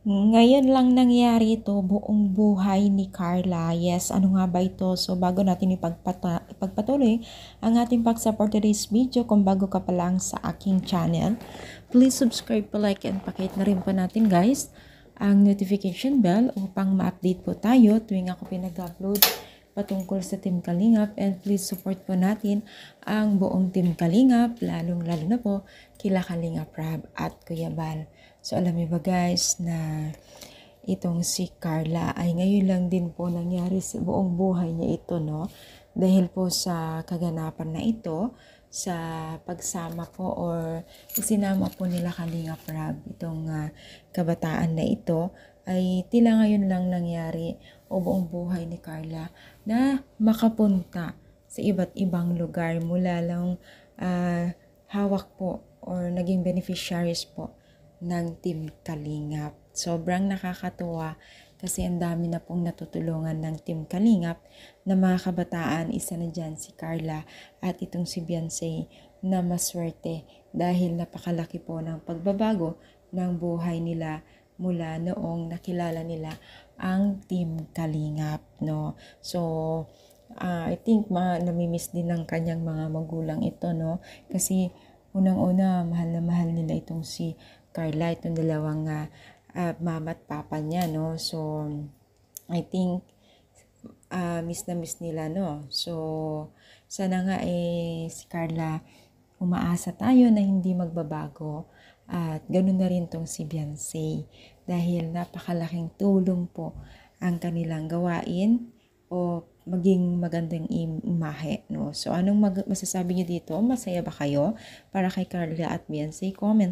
Ngayon lang nangyari ito, buong buhay ni Carla. Yes, ano nga ba ito? So, bago natin ipagpatuloy ang ating pag-support today's video, kung bago ka pa lang sa aking channel, please subscribe po, like, and pakihit na rin po natin guys ang notification bell upang ma-update po tayo tuwing ako pinag-upload patungkol sa Team Kalingap, and please support po natin ang buong Team Kalingap, lalong-lalo na po kila Kalingap Rab at Kuya Bal. So alam niyo ba guys na itong si Carla ay ngayon lang din po nangyari sa buong buhay niya ito, no? Dahil po sa kaganapan na ito, sa pagsama po or isinama po nila Kalingap Rab itong kabataan na ito, ay tila ngayon lang nangyari o buong buhay ni Carla na makapunta sa iba't ibang lugar mula lang hawak po or naging beneficiaries po ng Team Kalingap. Sobrang nakakatuwa kasi ang dami na pong natutulungan ng Team Kalingap na mga kabataan. Isa na dyan si Carla at itong si Beyonce na maswerte dahil napakalaki po ng pagbabago ng buhay nila mula noong nakilala nila ang Team Kalingap, no? So, I think namimiss din ng kanyang mga magulang ito, no? Kasi unang-una, mahal na mahal nila itong si Carla, itong dalawang mama at papa niya, no? So, I think miss na miss nila, no? So, sana nga si Carla, umaasa tayo na hindi magbabago. At ganoon na rin tong si Beyonce dahil napakalaking tulong po ang kanilang gawain o maging magandang imahe, no? So, anong masasabi niyo dito? Masaya ba kayo para kay Carla at Beyonce? Comment